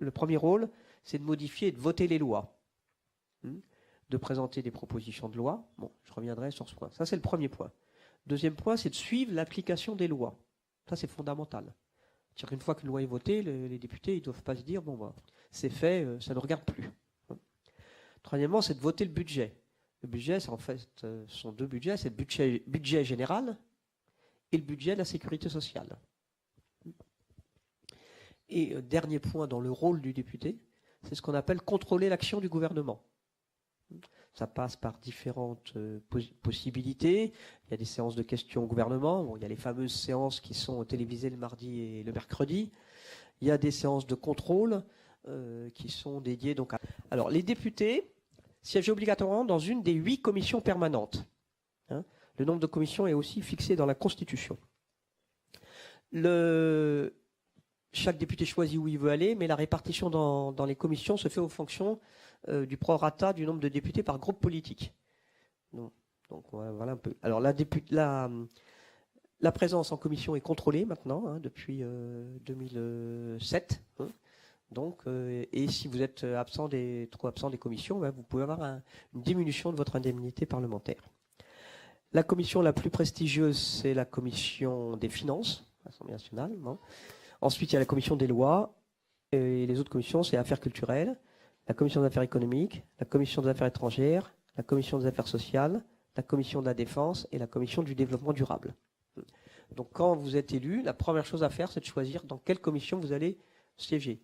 le premier rôle, c'est de modifier et de voter les lois. De présenter des propositions de loi. Bon, je reviendrai sur ce point. Ça, c'est le premier point. Deuxième point, c'est de suivre l'application des lois. Ça, c'est fondamental. C'est-à-dire qu'une fois qu'une loi est votée, les députés, ils ne doivent pas se dire, bon, bah, c'est fait, ça ne regarde plus. Troisièmement, c'est de voter le budget. Le budget, c'est en fait, ce sont deux budgets. C'est le budget général et le budget de la sécurité sociale. Et dernier point dans le rôle du député, c'est ce qu'on appelle contrôler l'action du gouvernement. Ça passe par différentes possibilités. Il y a des séances de questions au gouvernement. Bon, il y a les fameuses séances qui sont télévisées le mardi et le mercredi. Il y a des séances de contrôle qui sont dédiées donc à... Alors, les députés siègent obligatoirement dans une des 8 commissions permanentes. Le nombre de commissions est aussi fixé dans la Constitution. Chaque député choisit où il veut aller, mais la répartition dans les commissions se fait aux fonctions du prorata du nombre de députés par groupe politique. Donc voilà un peu. Alors la présence en commission est contrôlée maintenant, depuis 2007. Donc, et si vous êtes trop absent des commissions, vous pouvez avoir une diminution de votre indemnité parlementaire. La commission la plus prestigieuse, c'est la commission des finances, l'Assemblée nationale. Ensuite, il y a la commission des lois, et les autres commissions, c'est affaires culturelles, la commission des affaires économiques, la commission des affaires étrangères, la commission des affaires sociales, la commission de la défense et la commission du développement durable. Donc quand vous êtes élu, la première chose à faire, c'est de choisir dans quelle commission vous allez siéger.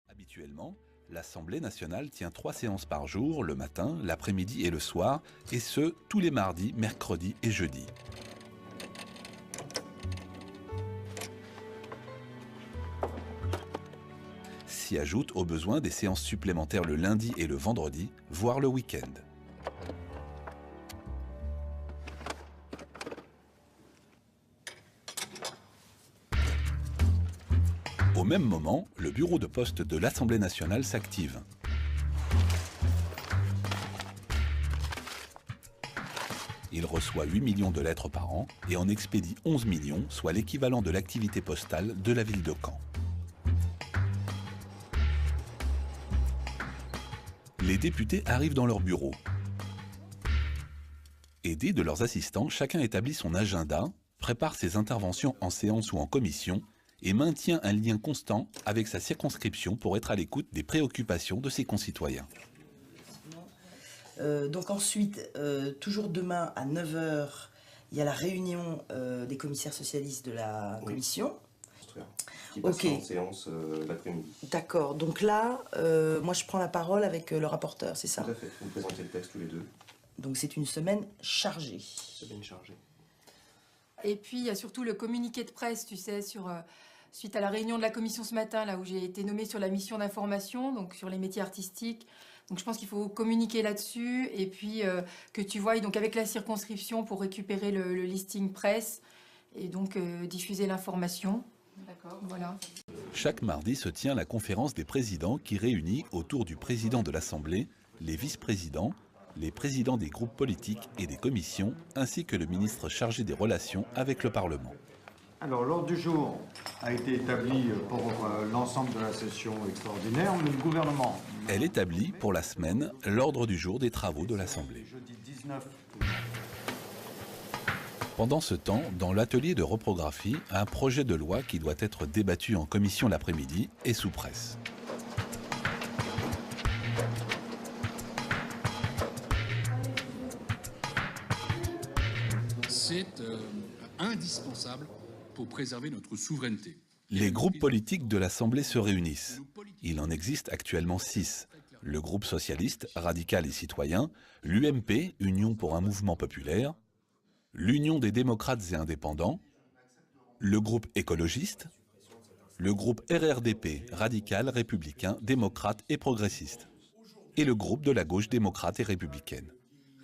Habituellement, l'Assemblée nationale tient 3 séances par jour, le matin, l'après-midi et le soir, et ce, tous les mardis, mercredis et jeudis. S'y ajoutent au besoin des séances supplémentaires le lundi et le vendredi, voire le week-end. Au même moment, le bureau de poste de l'Assemblée nationale s'active. Il reçoit 8 millions de lettres par an et en expédie 11 millions, soit l'équivalent de l'activité postale de la ville de Caen. Les députés arrivent dans leur bureau. Aidés de leurs assistants, chacun établit son agenda, prépare ses interventions en séance ou en commission et maintient un lien constant avec sa circonscription pour être à l'écoute des préoccupations de ses concitoyens. Donc ensuite, toujours demain à 9 h, il y a la réunion des commissaires socialistes de la commission. Qui passera en séance l'après-midi. D'accord, donc là, moi je prends la parole avec le rapporteur, c'est ça? Tout à fait, vous présentez le texte tous les deux. Donc c'est une semaine chargée. Semaine chargée. Et puis il y a surtout le communiqué de presse, tu sais, suite à la réunion de la commission ce matin, là où j'ai été nommée sur la mission d'information, donc sur les métiers artistiques. Donc je pense qu'il faut communiquer là-dessus et puis que tu vois, donc avec la circonscription pour récupérer le listing presse et donc diffuser l'information. D'accord, voilà. Chaque mardi se tient la conférence des présidents qui réunit autour du président de l'Assemblée, les vice-présidents, les présidents des groupes politiques et des commissions, ainsi que le ministre chargé des relations avec le Parlement. Alors, l'ordre du jour a été établi pour l'ensemble de la session extraordinaire, mais le gouvernement... Elle établit pour la semaine l'ordre du jour des travaux de l'Assemblée. Jeudi 19... Pendant ce temps, dans l'atelier de reprographie, un projet de loi qui doit être débattu en commission l'après-midi est sous presse. C'est indispensable pour préserver notre souveraineté. Les groupes politiques de l'Assemblée se réunissent. Il en existe actuellement 6. Le groupe socialiste, radical et citoyen, l'UMP, Union pour un mouvement populaire, l'Union des démocrates et indépendants, le groupe écologiste, le groupe RRDP, radical, républicain, démocrate et progressiste, et le groupe de la gauche démocrate et républicaine.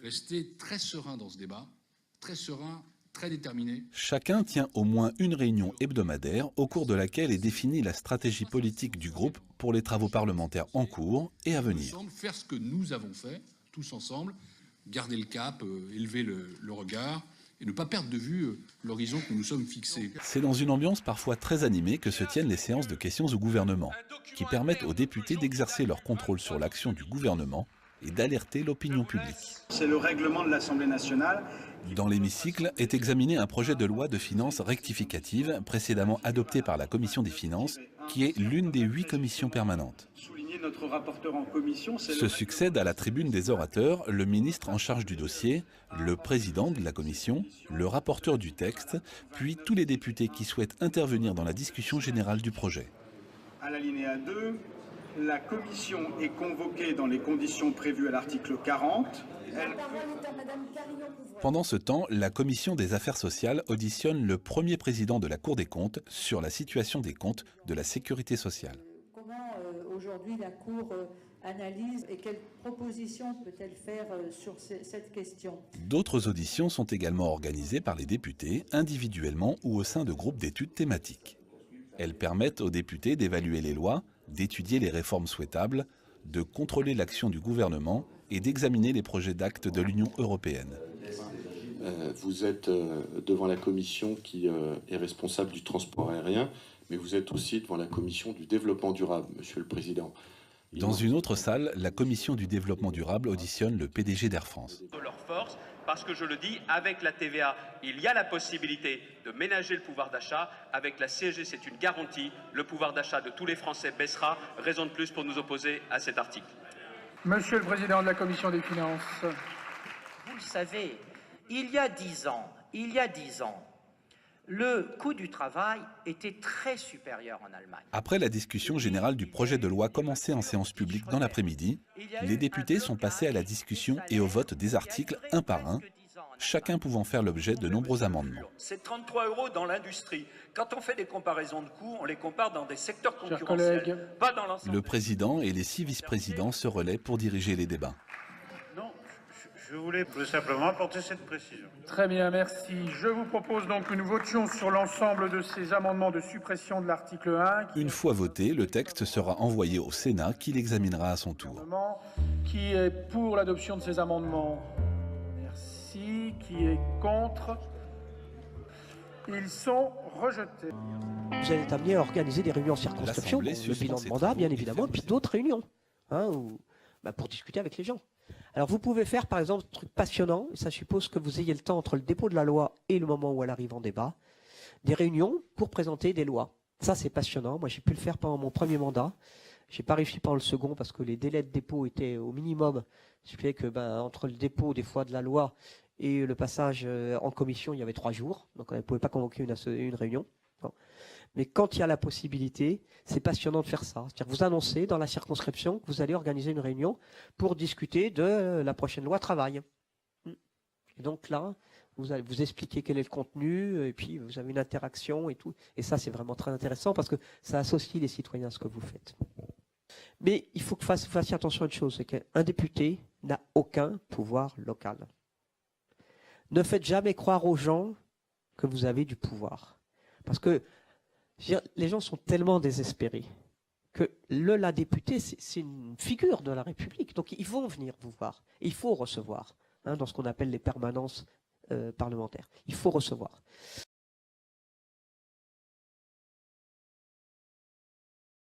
Restez très serein dans ce débat, très serein, très déterminé. Chacun tient au moins une réunion hebdomadaire au cours de laquelle est définie la stratégie politique du groupe pour les travaux parlementaires en cours et à venir. Faire ce que nous avons fait, tous ensemble, garder le cap, élever le regard, et ne pas perdre de vue l'horizon que nous nous sommes fixés. C'est dans une ambiance parfois très animée que se tiennent les séances de questions au gouvernement, qui permettent aux députés d'exercer leur contrôle sur l'action du gouvernement et d'alerter l'opinion publique. C'est le règlement de l'Assemblée nationale. Dans l'hémicycle est examiné un projet de loi de finances rectificative précédemment adopté par la Commission des finances, qui est l'une des 8 commissions permanentes. Notre rapporteur en commission, Se succèdent à la tribune des orateurs le ministre en charge du dossier, le président de la commission, le rapporteur du texte, puis tous les députés qui souhaitent intervenir dans la discussion générale du projet. À l'alinéa 2, la commission est convoquée dans les conditions prévues à l'article 40. Pendant ce temps, la commission des affaires sociales auditionne le premier président de la Cour des comptes sur la situation des comptes de la sécurité sociale. Aujourd'hui, la Cour analyse et quelles propositions peut-elle faire sur cette question. D'autres auditions sont également organisées par les députés, individuellement ou au sein de groupes d'études thématiques. Elles permettent aux députés d'évaluer les lois, d'étudier les réformes souhaitables, de contrôler l'action du gouvernement et d'examiner les projets d'actes de l'Union européenne. Vous êtes devant la commission qui est responsable du transport aérien, mais vous êtes aussi devant la commission du développement durable, Monsieur le Président. Dans une autre salle, la commission du développement durable auditionne le PDG d'Air France. De leur force, parce que je le dis, avec la TVA, il y a la possibilité de ménager le pouvoir d'achat. Avec la CSG, c'est une garantie. Le pouvoir d'achat de tous les Français baissera. Raison de plus pour nous opposer à cet article. Monsieur le Président de la Commission des Finances. Vous le savez, il y a 10 ans, le coût du travail était très supérieur en Allemagne. Après la discussion générale du projet de loi commencée en séance publique dans l'après-midi, les députés sont passés à la discussion et au vote des articles un par un, chacun pouvant faire l'objet de nombreux amendements. C'est 33 € dans l'industrie. Quand on fait des comparaisons de coûts, on les compare dans des secteurs concurrentiels, pas dans l'ensemble. Le président et les 6 vice-présidents se relaient pour diriger les débats. Je voulais tout simplement apporter cette précision. Très bien, merci. Je vous propose donc que nous votions sur l'ensemble de ces amendements de suppression de l'article 1. Une fois voté, le texte sera envoyé au Sénat qui l'examinera à son tour. Qui est pour l'adoption de ces amendements? Merci. Qui est contre? Ils sont rejetés. Vous allez être amené à organiser des réunions en circonscription, le bilan de mandat bien évidemment, puis d'autres réunions, pour discuter avec les gens. Alors vous pouvez faire par exemple un truc passionnant, ça suppose que vous ayez le temps entre le dépôt de la loi et le moment où elle arrive en débat, des réunions pour présenter des lois. Ça c'est passionnant, moi j'ai pu le faire pendant mon premier mandat, j'ai pas réussi pendant le second parce que les délais de dépôt étaient au minimum, ce qui fait que entre le dépôt des fois de la loi et le passage en commission il y avait 3 jours, donc on ne pouvait pas convoquer une réunion. Non. Mais quand il y a la possibilité, c'est passionnant de faire ça. C'est-à-dire vous annoncez dans la circonscription que vous allez organiser une réunion pour discuter de la prochaine loi travail. Et donc là, vous allez vous expliquer quel est le contenu, et puis vous avez une interaction et tout. Et ça, c'est vraiment très intéressant parce que ça associe les citoyens à ce que vous faites. Mais il faut que vous fassiez attention à une chose, c'est qu'un député n'a aucun pouvoir local. Ne faites jamais croire aux gens que vous avez du pouvoir. Parce que les gens sont tellement désespérés que la députée, c'est une figure de la République. Donc ils vont venir vous voir. Et il faut recevoir dans ce qu'on appelle les permanences parlementaires. Il faut recevoir.